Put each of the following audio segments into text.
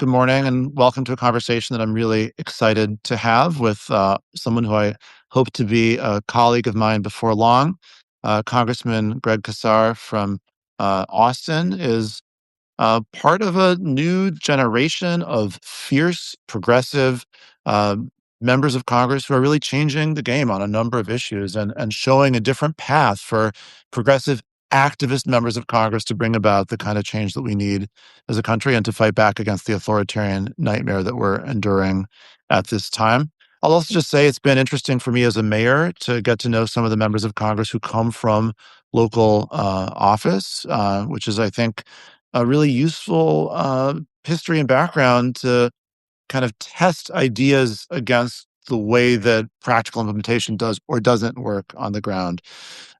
Good morning, and welcome to a conversation that I'm really excited to have with someone who I hope to be a colleague of mine before long. Congressman Greg Casar from Austin is part of a new generation of fierce, progressive uh, members of Congress who are really changing the game on a number of issues and showing a different path for progressive activist members of Congress to bring about the kind of change that we need as a country and to fight back against the authoritarian nightmare that we're enduring at this time. I'll also just say it's been interesting for me as a mayor to get to know some of the members of Congress who come from local office, which is, I think, a really useful history and background to kind of test ideas against the way that practical implementation does or doesn't work on the ground.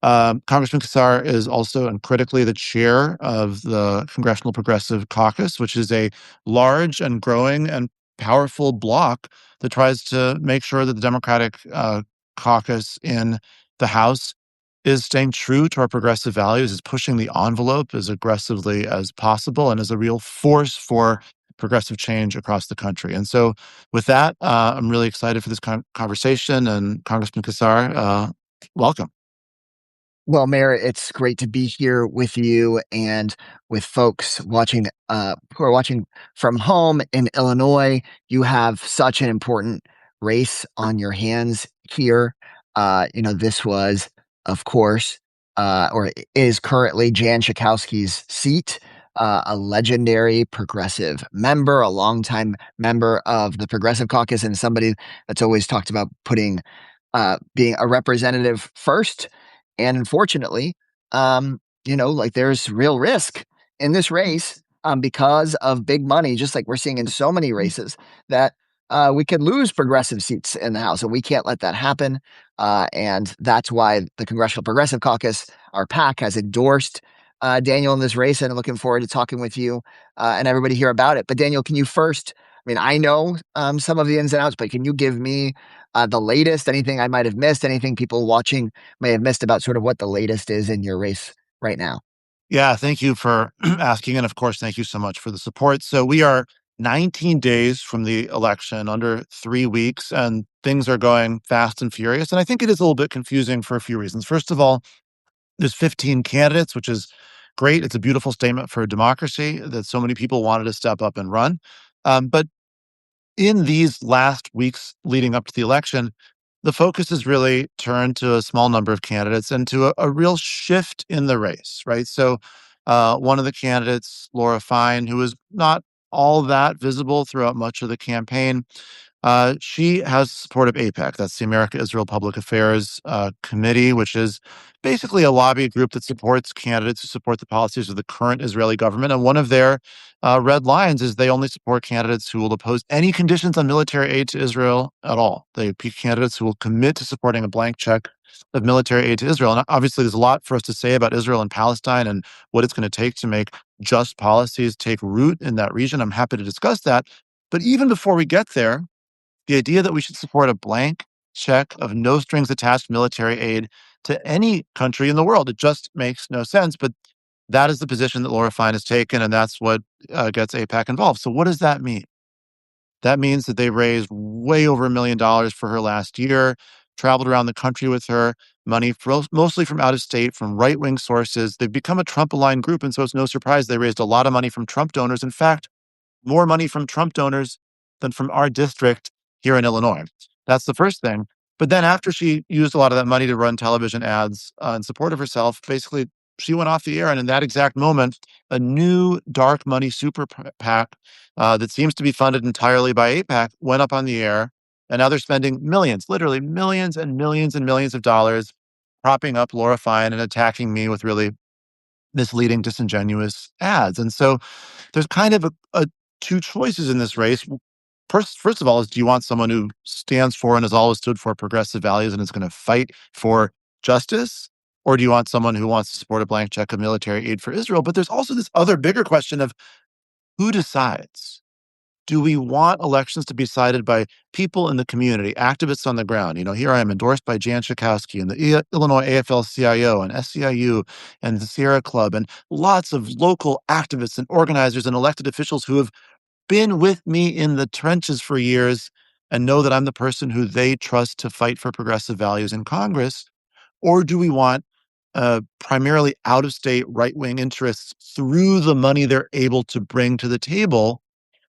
Congressman Kassar is also and critically the chair of the Congressional Progressive Caucus, which is a large and growing and powerful bloc that tries to make sure that the Democratic caucus in the House is staying true to our progressive values, is pushing the envelope as aggressively as possible, and is a real force for progressive change across the country. And so, with that, I'm really excited for this conversation. And Congressman Kassar, welcome. Well, Mayor, it's great to be here with you and with folks watching who are watching from home in Illinois. You have such an important race on your hands here. This was, of course, or is currently Jan Schakowsky's seat, a legendary progressive member, a longtime member of the Progressive Caucus, and somebody that's always talked about putting being a representative first. And unfortunately, like there's real risk in this race because of big money, just like we're seeing in so many races, that we could lose progressive seats in the House, and we can't let that happen. And that's why the Congressional Progressive Caucus, our PAC, has endorsed Daniel in this race, and I'm looking forward to talking with you and everybody here about it. But Daniel, can you first? I mean, I know some of the ins and outs, but can you give me the latest? Anything I might have missed? Anything people watching may have missed about sort of what the latest is in your race right now? Yeah, thank you for asking. And of course, thank you so much for the support. So, we are 19 days from the election, under 3 weeks, and things are going fast and furious. And I think it is a little bit confusing for a few reasons. First of all, there's 15 candidates, which is great. It's a beautiful statement for democracy that so many people wanted to step up and run. But in these last weeks leading up to the election, the focus has really turned to a small number of candidates and to a real shift in the race, right? So, one of the candidates, Laura Fine, who was not all that visible throughout much of the campaign, she has support of APEC. That's the America Israel Public Affairs Committee, which is basically a lobby group that supports candidates who support the policies of the current Israeli government. And one of their red lines is they only support candidates who will oppose any conditions on military aid to Israel at all. They pick candidates who will commit to supporting a blank check of military aid to Israel. And obviously, there's a lot for us to say about Israel and Palestine and what it's going to take to make just policies take root in that region. I'm happy to discuss that. But even before we get there, the idea that we should support a blank check of no strings attached military aid to any country in the world, it just makes no sense. But that is the position that Laura Fine has taken, and that's what gets APAC involved. So, what does that mean? That means that they raised way over $1 million for her last year, traveled around the country with her, money mostly from out of state, from right wing sources. They've become a Trump aligned group, and so it's no surprise they raised a lot of money from Trump donors. In fact, more money from Trump donors than from our district here in Illinois. That's the first thing. But then after she used a lot of that money to run television ads in support of herself, basically she went off the air. And in that exact moment, a new dark money super PAC that seems to be funded entirely by APAC went up on the air. And now they're spending millions, literally millions and millions and millions of dollars propping up Laura Fine and attacking me with really misleading, disingenuous ads. And so there's kind of a two choices in this race. First of all, is do you want someone who stands for and has always stood for progressive values and is going to fight for justice? Or do you want someone who wants to support a blank check of military aid for Israel? But there's also this other bigger question of who decides? Do we want elections to be decided by people in the community, activists on the ground? Here I am endorsed by Jan Schakowsky and the Illinois AFL-CIO and SCIU and the Sierra Club and lots of local activists and organizers and elected officials who have been with me in the trenches for years and know that I'm the person who they trust to fight for progressive values in Congress? Or do we want primarily out of state right wing interests through the money they're able to bring to the table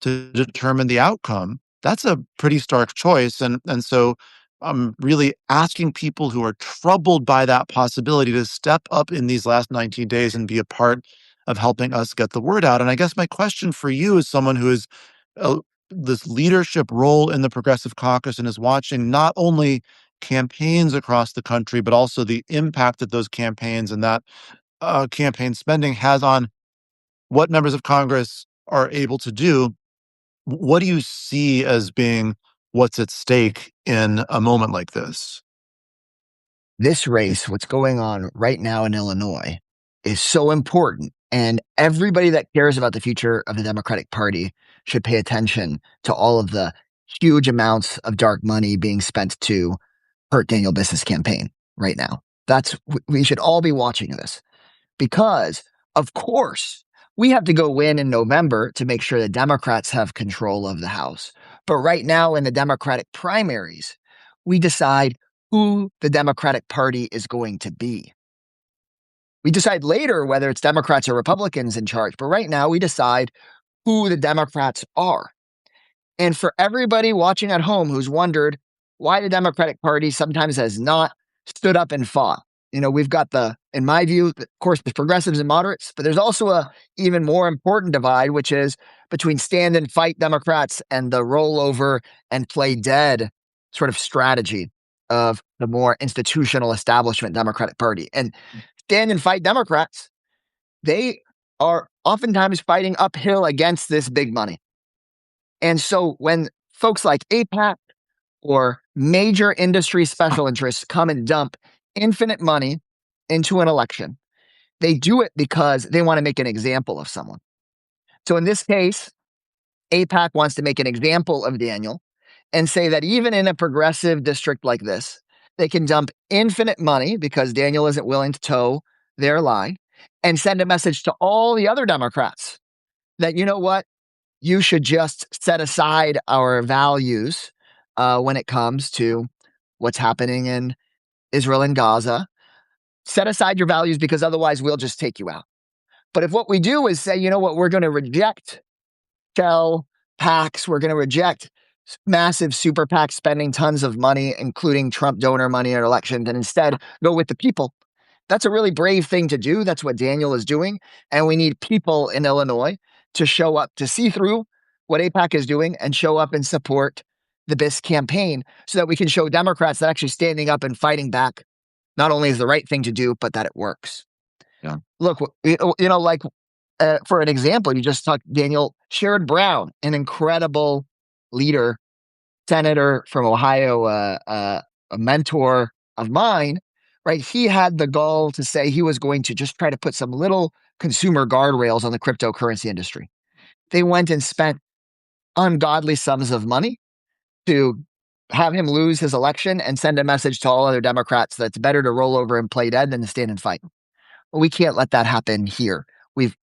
to determine the outcome? That's a pretty stark choice. And so I'm really asking people who are troubled by that possibility to step up in these last 19 days and be a part of helping us get the word out. And I guess my question for you, as someone who is uh, this leadership role in the Progressive Caucus and is watching not only campaigns across the country, but also the impact that those campaigns and that campaign spending has on what members of Congress are able to do. What do you see as being what's at stake in a moment like this? This race, what's going on right now in Illinois, is so important. And everybody that cares about the future of the Democratic Party should pay attention to all of the huge amounts of dark money being spent to hurt Daniel Biss's campaign right now. We should all be watching this because, of course, we have to go win in November to make sure the Democrats have control of the House. But right now, in the Democratic primaries, we decide who the Democratic Party is going to be. We decide later whether it's Democrats or Republicans in charge. But right now, we decide who the Democrats are. And for everybody watching at home who's wondered why the Democratic Party sometimes has not stood up and fought, we've got in my view, of course, the progressives and moderates, but there's also a even more important divide, which is between stand and fight Democrats and the rollover and play dead sort of strategy of the more institutional establishment Democratic Party. And stand and fight Democrats, they are oftentimes fighting uphill against this big money. And so when folks like APAC or major industry special interests come and dump infinite money into an election, they do it because they want to make an example of someone. So in this case, APAC wants to make an example of Daniel and say that even in a progressive district like this, they can dump infinite money because Daniel isn't willing to toe their line and send a message to all the other Democrats that, you know what, you should just set aside our values when it comes to what's happening in Israel and Gaza. Set aside your values because otherwise we'll just take you out. But if what we do is say, you know what, we're going to reject shell PACs, we're going to reject massive super PACs spending tons of money, including Trump donor money in elections, and instead go with the people. That's a really brave thing to do. That's what Daniel is doing. And we need people in Illinois to show up, to see through what APAC is doing and show up and support the Biss campaign so that we can show Democrats that actually standing up and fighting back not only is the right thing to do, but that it works. Yeah. Look, for an example, you just talked Daniel Sherrod Brown, an incredible leader, senator from Ohio, a mentor of mine, right? He had the goal to say he was going to just try to put some little consumer guardrails on the cryptocurrency industry. They went and spent ungodly sums of money to have him lose his election and send a message to all other Democrats that it's better to roll over and play dead than to stand and fight. Well, we can't let that happen here.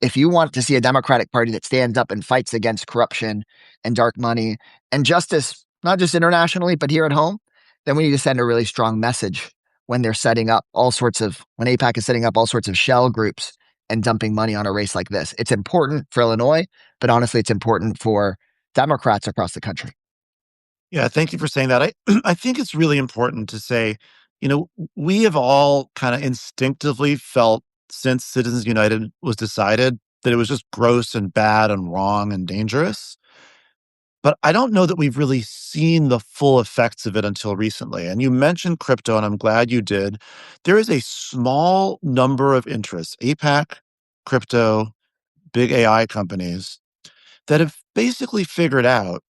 If you want to see a Democratic Party that stands up and fights against corruption and dark money and justice, not just internationally, but here at home, then we need to send a really strong message when they're setting up when APAC is setting up all sorts of shell groups and dumping money on a race like this. It's important for Illinois, but honestly, it's important for Democrats across the country. Yeah, thank you for saying that. I think it's really important to say, we have all kind of instinctively felt since Citizens United was decided that it was just gross and bad and wrong and dangerous. But I don't know that we've really seen the full effects of it until recently. And you mentioned crypto, and I'm glad you did. There is a small number of interests, APAC, crypto, big AI companies, that have basically figured out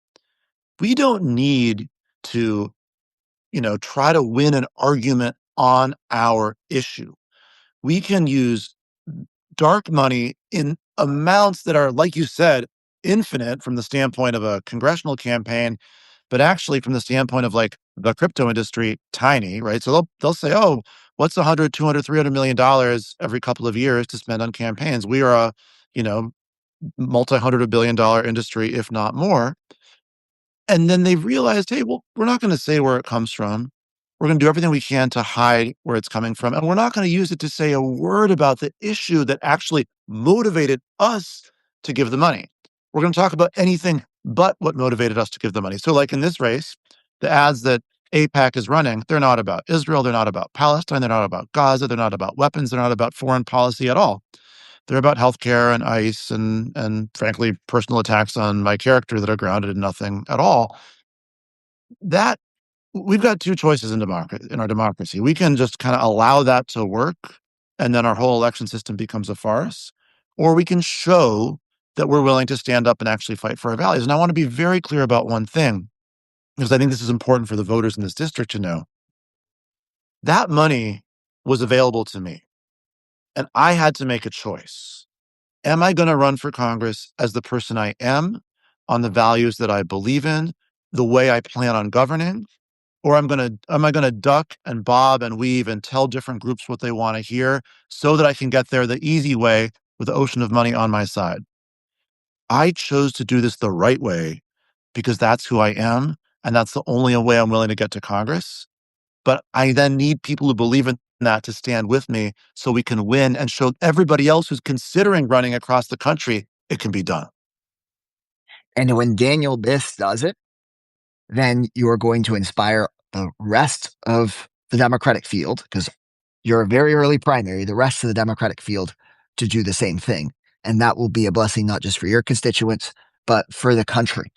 we don't need to, try to win an argument on our issue. We can use dark money in amounts that are, like you said, infinite from the standpoint of a congressional campaign, but actually from the standpoint of like the crypto industry, tiny, right? So they'll say, oh, what's 100, 200, $300 million every couple of years to spend on campaigns? We are a, you know, multi-hundred billion dollar industry, if not more. And then they realized, hey, well, we're not going to say where it comes from. We're going to do everything we can to hide where it's coming from. And we're not going to use it to say a word about the issue that actually motivated us to give the money. We're going to talk about anything but what motivated us to give the money. So, like in this race, the ads that APAC is running, they're not about Israel. They're not about Palestine. They're not about Gaza. They're not about weapons. They're not about foreign policy at all. They're about healthcare and ICE and frankly, personal attacks on my character that are grounded in nothing at all. That we've got 2 choices in our democracy. We can just kinda allow that to work, and then our whole election system becomes a farce, or we can show that we're willing to stand up and actually fight for our values. And I wanna be very clear about one thing, because I think this is important for the voters in this district to know. That money was available to me, and I had to make a choice. Am I gonna run for Congress as the person I am, on the values that I believe in, the way I plan on governing? Or am I gonna duck and bob and weave and tell different groups what they wanna hear so that I can get there the easy way with the ocean of money on my side? I chose to do this the right way because that's who I am, and that's the only way I'm willing to get to Congress. But I then need people who believe in that to stand with me so we can win and show everybody else who's considering running across the country it can be done. And when Daniel Biss does it, then you are going to inspire the rest of the Democratic field, because you're a very early primary, the rest of the Democratic field to do the same thing. And that will be a blessing, not just for your constituents, but for the country.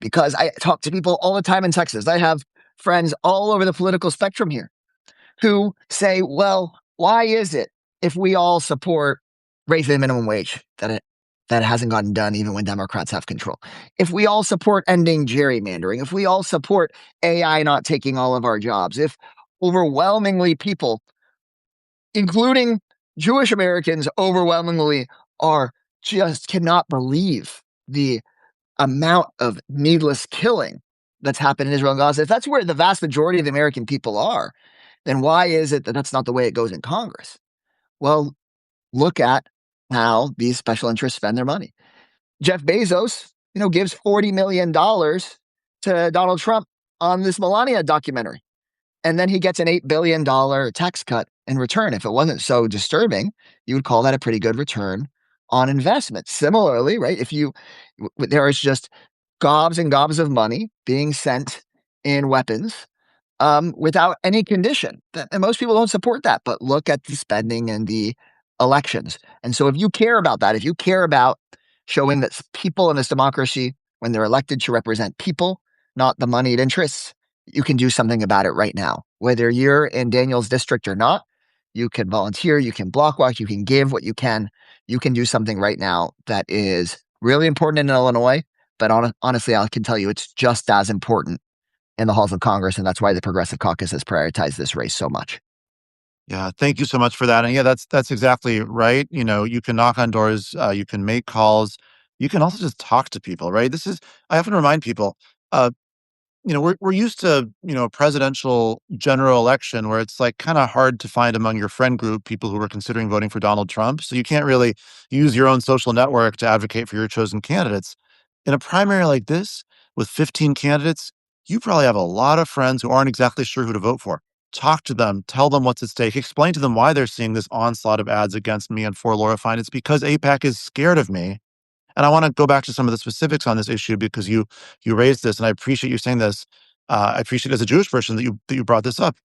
Because I talk to people all the time in Texas. I have friends all over the political spectrum here who say, well, why is it if we all support raising the minimum wage that hasn't gotten done even when Democrats have control? If we all support ending gerrymandering, if we all support AI not taking all of our jobs, if overwhelmingly people, including Jewish Americans, overwhelmingly are just cannot believe the amount of needless killing that's happened in Israel and Gaza, if that's where the vast majority of the American people are, then why is it that that's not the way it goes in Congress? Well, look at how these special interests spend their money. Jeff Bezos, gives $40 million to Donald Trump on this Melania documentary. And then he gets an $8 billion tax cut in return. If it wasn't so disturbing, you would call that a pretty good return on investment. Similarly, right, there is just gobs and gobs of money being sent in weapons without any condition. And most people don't support that, but look at the spending and the elections. And so if you care about that, if you care about showing that people in this democracy, when they're elected, should represent people, not the moneyed interests, you can do something about it right now. Whether you're in Daniel's district or not, you can volunteer, you can block walk, you can give what you can. You can do something right now that is really important in Illinois, but honestly, I can tell you it's just as important in the halls of Congress, and that's why the Progressive Caucus has prioritized this race so much. Yeah, thank you so much for that. And yeah, that's exactly right. You can knock on doors, you can make calls, you can also just talk to people, right? I often remind people, uh, we're used to, a presidential general election where it's like kind of hard to find among your friend group people who are considering voting for Donald Trump. So you can't really use your own social network to advocate for your chosen candidates. In a primary like this, with 15 candidates, you probably have a lot of friends who aren't exactly sure who to vote for. Talk to them, tell them what's at stake, explain to them why they're seeing this onslaught of ads against me and for Laura Fine. It's because APAC is scared of me. And I want to go back to some of the specifics on this issue because you raised this, and I appreciate you saying this. I appreciate as a Jewish person that you brought this up.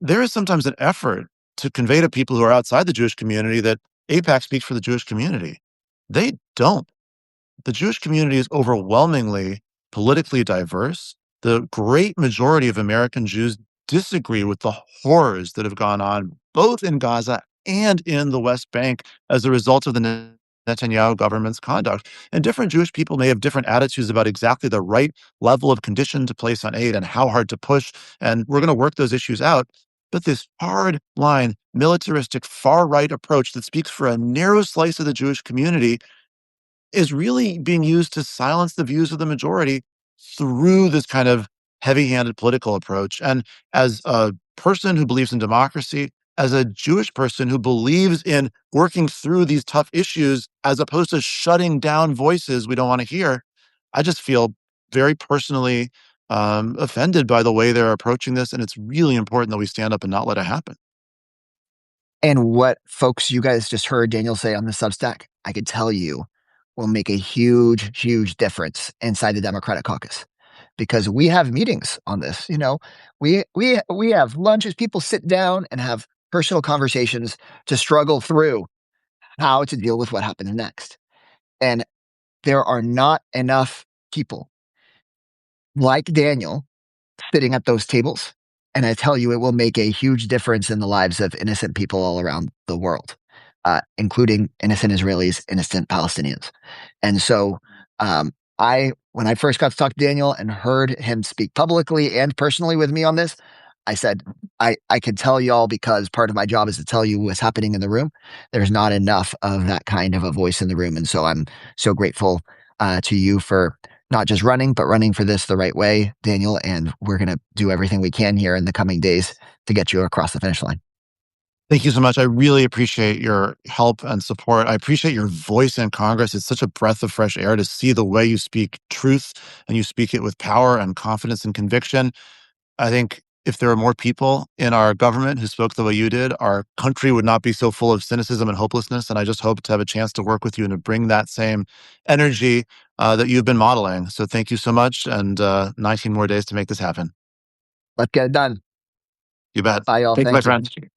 There is sometimes an effort to convey to people who are outside the Jewish community that APAC speaks for the Jewish community. They don't. The Jewish community is overwhelmingly politically diverse. The great majority of American Jews disagree with the horrors that have gone on both in Gaza and in the West Bank as a result of the Netanyahu government's conduct. And different Jewish people may have different attitudes about exactly the right level of condition to place on aid and how hard to push. And we're going to work those issues out. But this hard line, militaristic, far right approach that speaks for a narrow slice of the Jewish community is really being used to silence the views of the majority through this kind of heavy-handed political approach. And as a person who believes in democracy, as a Jewish person who believes in working through these tough issues as opposed to shutting down voices we don't want to hear, I just feel very personally offended by the way they're approaching this. And it's really important that we stand up and not let it happen. And what folks you guys just heard Daniel say on the Substack, I could tell you will make a huge, huge difference inside the Democratic caucus because we have meetings on this. You know, we have lunches. People sit down and have personal conversations to struggle through how to deal with what happens next. And there are not enough people like Daniel sitting at those tables. And I tell you, it will make a huge difference in the lives of innocent people all around the world, including innocent Israelis, innocent Palestinians. And so, when I first got to talk to Daniel and heard him speak publicly and personally with me on this, I said, I can tell y'all because part of my job is to tell you what's happening in the room. There's not enough of that kind of a voice in the room. And so I'm so grateful to you for not just running, but running for this the right way, Daniel. And we're going to do everything we can here in the coming days to get you across the finish line. Thank you so much. I really appreciate your help and support. I appreciate your voice in Congress. It's such a breath of fresh air to see the way you speak truth and you speak it with power and confidence and conviction. I think if there were more people in our government who spoke the way you did, our country would not be so full of cynicism and hopelessness. And I just hope to have a chance to work with you and to bring that same energy that you've been modeling. So thank you so much. And 19 more days to make this happen. Let's get it done. You bet. Bye, y'all. Thank you, my Thank you. friend.